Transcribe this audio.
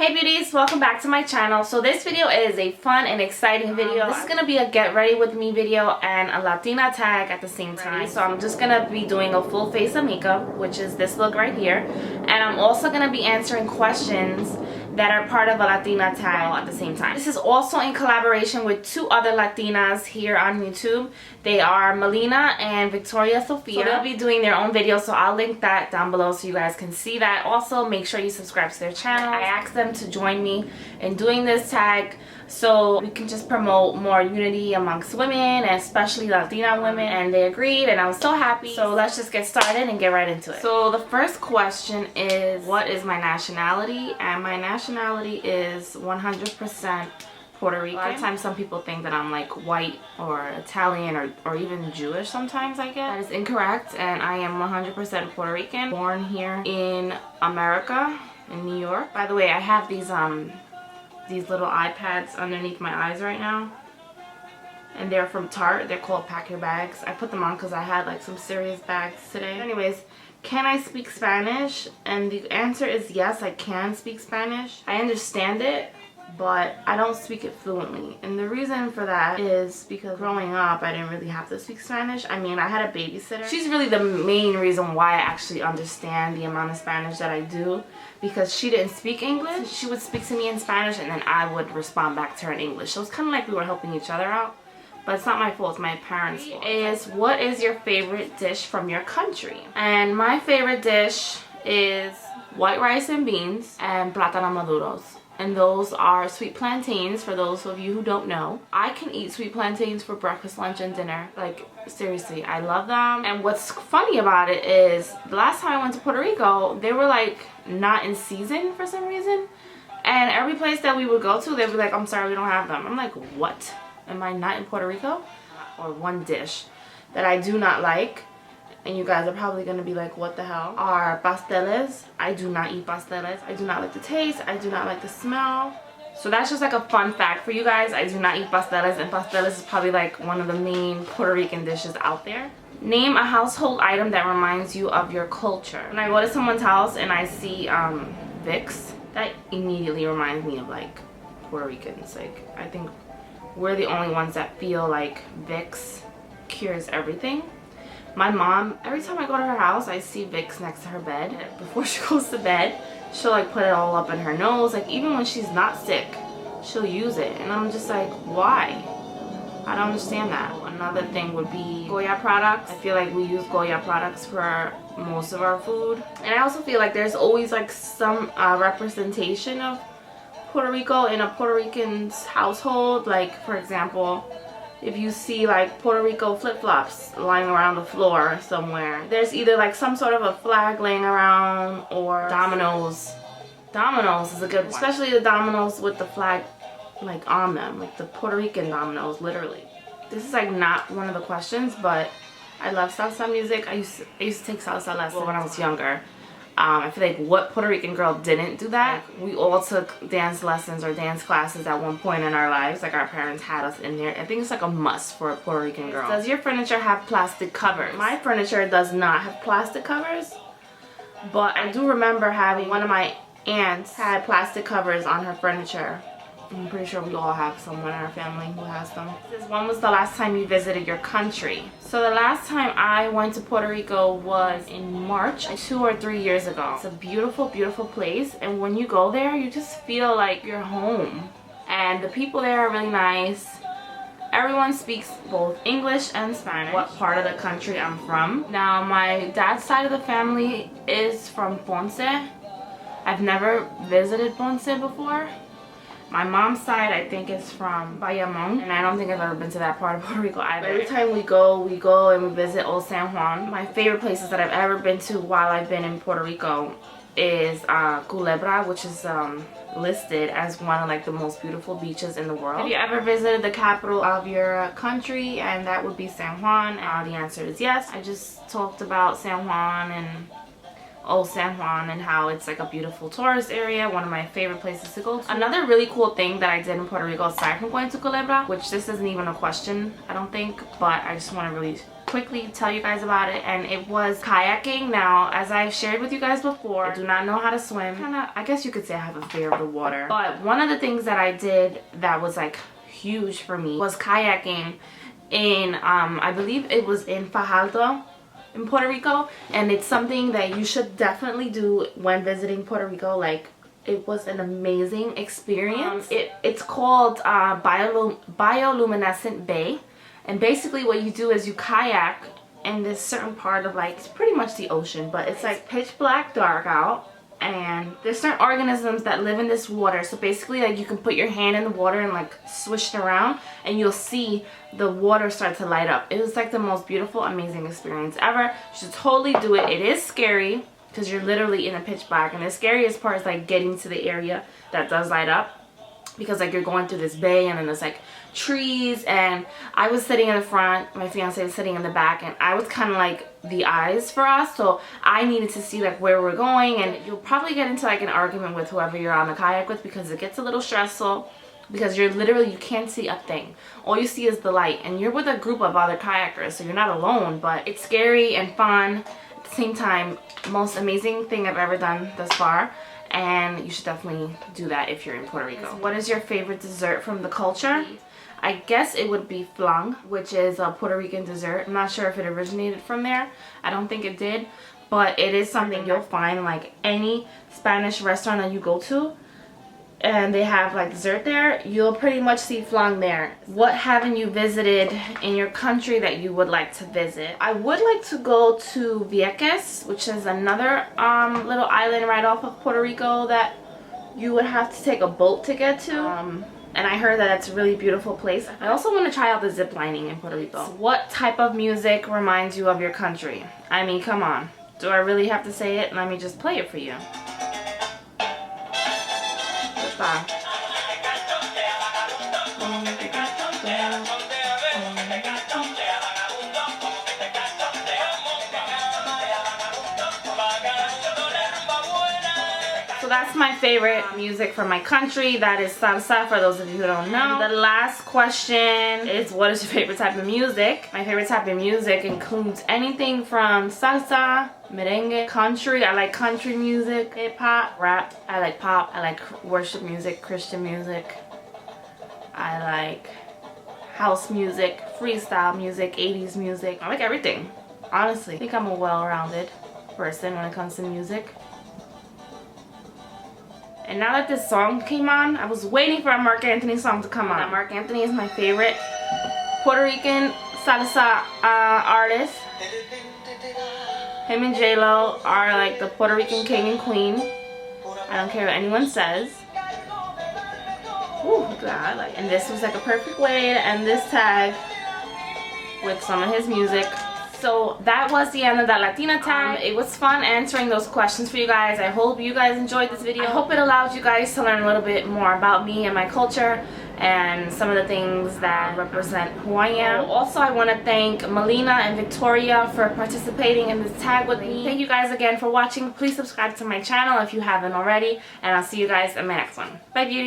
Hey beauties, welcome back to my channel. So this video is a fun and exciting video. This is going to be a get ready with me video and a Latina tag at the same time. So I'm just going to be doing a full face of makeup, which is this look right here. And I'm also going to be answering questions that are part of a Latina tag at the same time. This is also in collaboration with two other Latinas here on YouTube. They are Maleena and Victoria Sofia. So they'll be doing their own video, so I'll link that down below so you guys can see that. Also, make sure you subscribe to their channel. I asked them to join me in doing this tag so we can just promote more unity amongst women, and especially Latina women, and they agreed and I was so happy. So let's just get started and get right into it. So the first question is, what is my nationality? And my nationality is 100% Puerto Rican. A lot of times some people think that I'm like white or Italian or even Jewish sometimes, I guess. That is incorrect, and I am 100% Puerto Rican. Born here in America, in New York. By the way, I have these little iPads underneath my eyes right now, and they're from Tarte. They're called Pack Your Bags. I put them on because I had like some serious bags today. Anyways, can I speak Spanish? And the answer is yes, I can speak Spanish. I understand it, but I don't speak it fluently. And the reason for that is because growing up, I didn't really have to speak Spanish. I mean, I had a babysitter. She's really the main reason why I actually understand the amount of Spanish that I do, because she didn't speak English. She would speak to me in Spanish and then I would respond back to her in English. So it's kind of like we were helping each other out. But it's not my fault, it's my parents' fault. What is your favorite dish from your country? And my favorite dish is white rice and beans and plátano maduros. And those are sweet plantains, for those of you who don't know. I can eat sweet plantains for breakfast, lunch, and dinner. Like, seriously, I love them. And what's funny about it is, the last time I went to Puerto Rico, they were like not in season for some reason. And every place that we would go to, they'd be like, I'm sorry, we don't have them. I'm like, what? Am I not in Puerto Rico? Or one dish that I do not like, and you guys are probably going to be like, what the hell, are pasteles. I do not eat pasteles. I do not like the taste. I do not like the smell. So that's just like a fun fact for you guys. I do not eat pasteles, and pasteles is probably like one of the main Puerto Rican dishes out there. Name a household item that reminds you of your culture. When I go to someone's house and I see Vicks, that immediately reminds me of like Puerto Ricans. Like, I think we're the only ones that feel like Vicks cures everything. My mom, every time I go to her house, I see Vicks next to her bed. Before she goes to bed, she'll like put it all up in her nose. Like, even when she's not sick, she'll use it. And I'm just like, why? I don't understand that. Another thing would be Goya products. I feel like we use Goya products for most of our food. And I also feel like there's always like some representation of Puerto Rico in a Puerto Rican's household. Like, for example, if you see like Puerto Rico flip-flops lying around the floor somewhere, there's either like some sort of a flag laying around, or dominoes. Dominoes is a good one. Especially the dominoes with the flag like on them, like the Puerto Rican dominoes, literally. This is like not one of the questions, but I love salsa music. I used to take salsa lessons when I was younger. I feel like what Puerto Rican girl didn't do that? Like, we all took dance lessons or dance classes at one point in our lives. Like, our parents had us in there. I think it's like a must for a Puerto Rican girl. Does your furniture have plastic covers? My furniture does not have plastic covers, but I do remember having one of my aunts had plastic covers on her furniture. I'm pretty sure we all have someone in our family who has them. When was the last time you visited your country? So the last time I went to Puerto Rico was in March, 2 or 3 years ago. It's a beautiful, beautiful place, and when you go there, you just feel like you're home. And the people there are really nice. Everyone speaks both English and Spanish. What part of the country I'm from. Now, my dad's side of the family is from Ponce. I've never visited Ponce before. My mom's side, I think, is from Bayamon, and I don't think I've ever been to that part of Puerto Rico either. Every time we go and we visit Old San Juan. My favorite places that I've ever been to while I've been in Puerto Rico is Culebra, which is listed as one of like the most beautiful beaches in the world. Have you ever visited the capital of your country? And that would be San Juan. The answer is yes. I just talked about San Juan and Old San Juan and how it's like a beautiful tourist area, one of my favorite places to go to. Another really cool thing that I did in Puerto Rico aside from going to Culebra, which this isn't even a question, I don't think, but I just want to really quickly tell you guys about it, and it was kayaking. Now, as I've shared with you guys before, I do not know how to swim. I guess you could say I have a fear of the water. But one of the things that I did that was like huge for me was kayaking in, I believe it was in Fajardo in Puerto Rico, and it's something that you should definitely do when visiting Puerto Rico. Like, it was an amazing experience. It's called Bioluminescent Bay, and basically what you do is you kayak in this certain part of, like, it's pretty much the ocean, but it's like pitch black dark out, and there's certain organisms that live in this water. So basically, like, you can put your hand in the water and like swish it around, and you'll see the water start to light up. It was like the most beautiful, amazing experience ever. You should totally do it. It is scary because you're literally in a pitch black, and the scariest part is like getting to the area that does light up, because like you're going through this bay and then there's like trees, and I was sitting in the front, my fiance was sitting in the back, and I was kind of like the eyes for us, so I needed to see like where we're going. And you'll probably get into like an argument with whoever you're on the kayak with, because it gets a little stressful, because you're literally, you can't see a thing. All you see is the light, and you're with a group of other kayakers, so you're not alone. But it's scary and fun at the same time. Most amazing thing I've ever done thus far, and you should definitely do that if you're in Puerto Rico. What is your favorite dessert from the culture? I guess it would be flan, which is a Puerto Rican dessert. I'm not sure if it originated from there. I don't think it did, but it is something you'll find like any Spanish restaurant that you go to, and they have like dessert there, you'll pretty much see flan there. What haven't you visited in your country that you would like to visit? I would like to go to Vieques, which is another little island right off of Puerto Rico that you would have to take a boat to get to. And I heard that it's a really beautiful place. I also want to try out the zip lining in Puerto Rico. What type of music reminds you of your country? I mean, come on. Do I really have to say it? Let me just play it for you. So that's my favorite music from my country. That is salsa, for those of you who don't know. The last question is, what is your favorite type of music? My favorite type of music includes anything from salsa, merengue, country. I like country music, hip-hop, rap. I like pop. I like worship music, Christian music. I like house music, freestyle music, 80s music. I like everything, honestly. I think I'm a well-rounded person when it comes to music. And now that this song came on, I was waiting for a Marc Anthony song to come on. Now, Marc Anthony is my favorite Puerto Rican salsa artist. Him and J-Lo are like the Puerto Rican king and queen. I don't care what anyone says. Ooh, look at that highlight. And this was like a perfect way to end this tag with some of his music. So that was the end of that Latina tag. It was fun answering those questions for you guys. I hope you guys enjoyed this video. I hope it allowed you guys to learn a little bit more about me and my culture and some of the things that represent who I am. Also, I want to thank Maleena and Victoria for participating in this tag with me. Thank you guys again for watching. Please subscribe to my channel if you haven't already, and I'll see you guys in my next one. Bye, beauties.